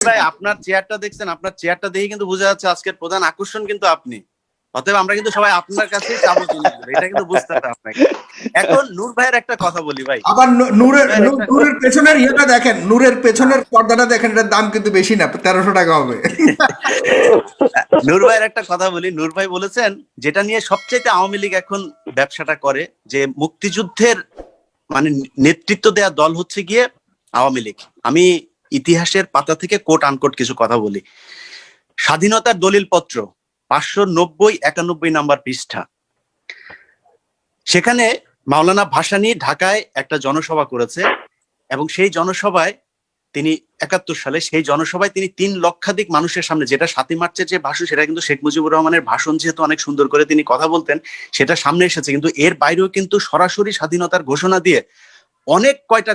ভাই আপনার চেয়ারটা দেখছেন, আপনার চেয়ারটা দেখে কিন্তু বোঝা যাচ্ছে আজকের প্রধান আকর্ষণ কিন্তু আপনি। অতএব আমরা কিন্তু সবাই আপনার কাছেই চাবো জিনিসগুলো, এটা কিন্তু বুঝতে হবে আপনাকে। এখন নূর ভাইয়ের একটা কথা বলি ভাই। আবার নূরের পেছনের ইয়েটা দেখেন, নূরের পেছনের পর্দাটা দেখেন, এটার দাম কিন্তু বেশি না, 1300 টাকা হবে। নূর ভাইয়ের একটা কথা বলি। নূর ভাই বলেছেন যেটা নিয়ে সবচেয়ে আওয়ামী লীগ এখন ব্যবসাটা করে, যে মুক্তিযুদ্ধের মানে নেতৃত্ব দেয়া দল হচ্ছে গিয়ে আওয়ামী লীগ। আমি ইতিহাসের পাতা থেকে কোট আনকোট কিছু কথা বলি। স্বাধীনতার দলিল পত্র 590-91 নাম্বার পৃষ্ঠা, সেখানে মাওলানা ভাসানী ঢাকায় একটা জনসভা করেছে এবং সেই জনসভায় তিনি 71 সালে সেই জনসভায় তিনি 3 লক্ষাধিক মানুষের সামনে, যেটা 7ই মার্চের যে ভাষণ সেটা কিন্তু শেখ মুজিবুর রহমানের ভাষণ, যেহেতু অনেক সুন্দর করে তিনি কথা বলতেন সেটা সামনে এসেছে, কিন্তু এর বাইরেও কিন্তু সরাসরি স্বাধীনতার ঘোষণা দিয়ে অনেক কয়টা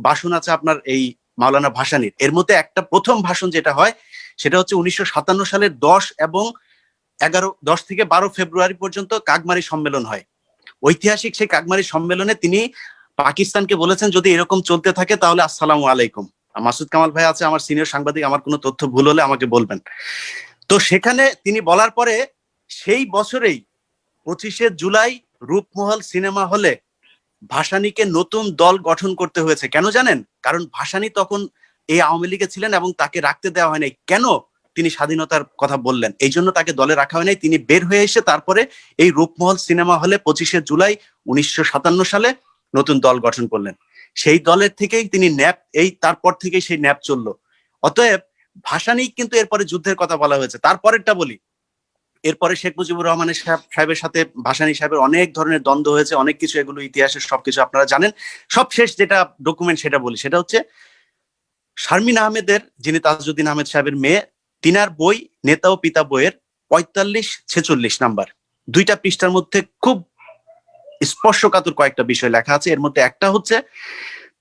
ভাষণ আছে আপনার এই মাওলানা ভাসানীর। এর মধ্যে একটা প্রথম ভাষণ যেটা হয় সেটা হচ্ছে 1957 সালের 10 থেকে 12 ফেব্রুয়ারি পর্যন্ত কাকমারি সম্মেলন হয়। ঐতিহাসিক সেই কাকমারি সম্মেলনে তিনি পাকিস্তানকে বলেছেন যদি এরকম চলতে থাকে তাহলে আসসালামু আলাইকুম। মাসুদ কামাল ভাই আছে আমার সিনিয়র সাংবাদিক, আমার কোনো তথ্য ভুল হলে আমাকে বলবেন। তো সেখানে তিনি বলার পরে সেই বছরেই 25শে জুলাই রূপমহল সিনেমা হলে ভাসানীকে নতুন দল গঠন করতে হয়েছে। কেন জানেন? কারণ ভাসানী তখন এই আওয়ামী লীগে ছিলেন এবং তাকে রাখতে দেওয়া হয় নাই। কেন? তিনি স্বাধীনতার কথা বললেন, এই জন্য তাকে দলে রাখা হয় নাই। তিনি বের হয়ে এসে তারপরে এই রূপমহল সিনেমা হলে 25শে জুলাই 1957 সালে নতুন দল গঠন করলেন। সেই দলের থেকেই তিনি ন্যাপ, এই তারপর থেকেই সেই ন্যাপ চললো। অতএব ভাসানী কিন্তু এরপরে যুদ্ধের কথা বলা হয়েছে। তারপরেরটা বলি, এরপরে শেখ মুজিবুর রহমানের সাহেবের সাথে ভাসানী সাহেবের অনেক ধরনের দ্বন্দ্ব হয়েছে, অনেক কিছু, এগুলো ইতিহাসের সবকিছু আপনারা জানেন। সবশেষ যেটা ডকুমেন্ট সেটা বলি, সেটা হচ্ছে শারমিন আহমেদের, যিনি তাজউদ্দিন আহমেদ সাহেবের মেয়ে, তিনার বই নেতা ও পিতা বইয়ের 45-46 নাম্বার, 2টা পৃষ্ঠার মধ্যে খুব স্পর্শকাতর কয়েকটা বিষয় লেখা আছে। এর মধ্যে একটা হচ্ছে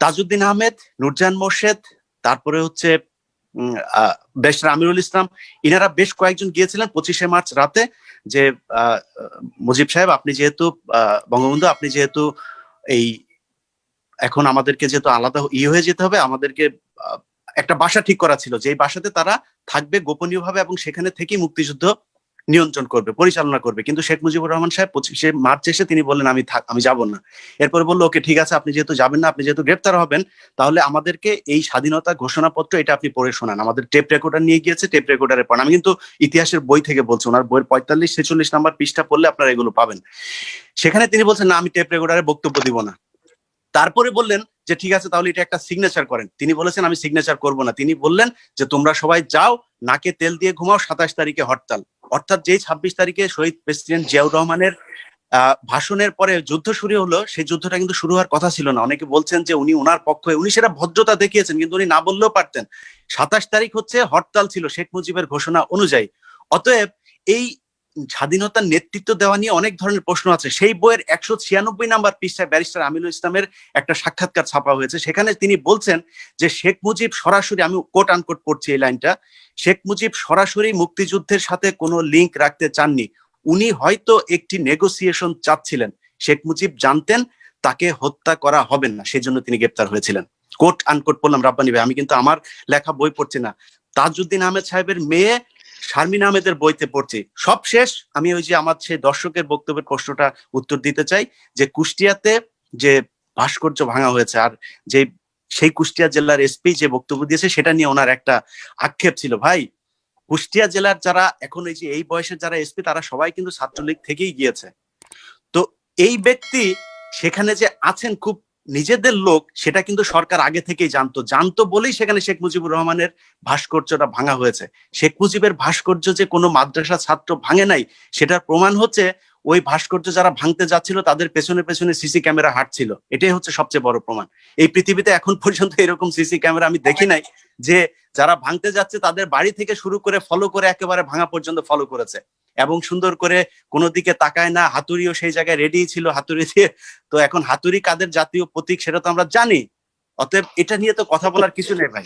তাজউদ্দিন আহমেদ, নূরজাহান মোর্শেদ, তারপরে হচ্ছে ব্যারিস্টার আমিরুল ইসলাম, ইনারা বেশ কয়েকজন গিয়েছিলেন 25শে মার্চ রাতে, যে মুজিব সাহেব আপনি যেহেতু বঙ্গবন্ধু আপনি যেহেতু এই এখন আমাদেরকে যেহেতু আলাদা হয়ে যেতে হবে, আমাদেরকে একটা বাসা ঠিক করা ছিল, যে বাসাতে তারা থাকবে গোপনীয়ভাবে এবং সেখানে থেকেই মুক্তিযুদ্ধ নিয়ন্ত্রণ করবে, পরিচালনা করবে। কিন্তু শেখ মুজিবুর রহমান সাহেব 25শে মার্চ এসে তিনি বললেন আমি যাব না। এরপরে বললো ওকে ঠিক আছে, আপনি যেহেতু যাবেন না, আপনি যেহেতু গ্রেপ্তার হবেন, তাহলে আমাদেরকে এই স্বাধীনতা ঘোষণাপত্র এটা আপনি পড়ে শোনান। আমাদের টেপ রেকর্ডার নিয়ে গিয়েছে, টেপ রেকর্ডারে পড়ান। আমি কিন্তু ইতিহাসের বই থেকে বলছি, ওনার বইয়ের 45-46 নাম্বার পৃষ্ঠা পড়লে আপনারা এগুলো পাবেন। সেখানে তিনি বলছেন না আমি টেপ রেকর্ডারে বক্তব্য দিব না। তারপরে বললেন যে ঠিক আছে তাহলে এটা একটা সিগনেচার করেন। তিনি বলেছেন আমি সিগনেচার করব না। তিনি বললেন যে তোমরা সবাই যাও, নাকে তেল দিয়ে ঘুমাও, 27 তারিখে হরতাল। অর্থাৎ যেই 26 তারিখে শহীদ প্রেসিডেন্ট জিয়াউর রহমানের ভাষণের পরে যুদ্ধ শুরু হলো, সেই যুদ্ধটা কিন্তু শুরু হওয়ার কথা ছিল না। অনেকে বলছেন যে উনি ওনার পক্ষে, উনি সেটা ভদ্রতা দেখিয়েছেন, কিন্তু উনি না বললেও পারতেন। 27 তারিখ হচ্ছে হরতাল ছিল শেখ মুজিবের ঘোষণা অনুযায়ী। অতএব এই স্বাধীনতার নেতৃত্ব দেওয়া নিয়ে অনেক ধরনের প্রশ্ন আছে। সেই বইয়ের 196 নাম্বার পৃষ্ঠায় ব্যারিস্টার আমিরুল ইসলামের একটা সাক্ষাৎকার ছাপা হয়েছে। সেখানে তিনি বলছেন যে শেখ মুজিব সরাসরি, আমি কোট আনকোট পড়ছি এই লাইনটা, শেখ মুজিব সরাসরি মুক্তিযুদ্ধের সাথে কোনো লিঙ্ক রাখতে চাননি। উনি হয়তো একটি নেগোসিয়েশন চাচ্ছিলেন। শেখ মুজিব জানতেন তাকে হত্যা করা হবে না, সেজন্য তিনি গ্রেপ্তার হয়েছিলেন। কোট আনকোট বললাম রাব্বানি ভাই, আমি কিন্তু আমার লেখা বই পড়ছি না, তাজউদ্দিন আহমেদ সাহেবের মেয়ে শারমিন আহমেদের বইতে পড়ছি। সব শেষ, আমি ওই যে আমার সেই দর্শকের বক্তব্যের প্রশ্নটা উত্তর দিতে চাই, যে কুষ্টিয়াতে যে ভাস্কর্য ভাঙা হয়েছে, আর যে সেই কুষ্টিয়া জেলার এসপি যে বক্তব্য দিয়েছে সেটা নিয়ে ওনার একটা আক্ষেপ ছিল। ভাই, কুষ্টিয়া জেলার যারা এখন এই যে এই বয়সের যারা এসপি, তারা সবাই কিন্তু ছাত্রলীগ থেকেই গিয়েছে। তো এই ব্যক্তি সেখানে যে আছেন খুব নিজেদের লোক, সেটা কিন্তু সরকার আগে থেকেই জানতো বলেই সেখানে শেখ মুজিবুর রহমানের ভাস্কর্যটা ভাঙা হয়েছে। শেখ মুজিবের ভাস্কর্য যে কোনো মাদ্রাসা ছাত্র ভাঙে নাই, সেটার প্রমাণ হচ্ছে ওই ভাস্কর্য যারা ভাঙতে যাচ্ছিল তাদের পেছনে পেছনে সিসি ক্যামেরা হাঁটছিল। এটাই হচ্ছে সবচেয়ে বড় প্রমাণ। এই পৃথিবীতে এখন পর্যন্ত এরকম সিসি ক্যামেরা আমি দেখি নাই, যে যারা ভাঙতে যাচ্ছে তাদের বাড়ি থেকে শুরু করে ফলো করে একেবারে ভাঙা পর্যন্ত ফলো করেছে, এবং সুন্দর করে কোনো দিকে তাকায় না। হাতুড়িও সেই জায়গায় রেডি ছিল, হাতুড়ি দিয়ে। তো এখন হাতুড়ি কাদের জাতীয় প্রতীক সেটা তো আমরা জানি। অতএব এটা নিয়ে তো কথা বলার কিছু নেই ভাই।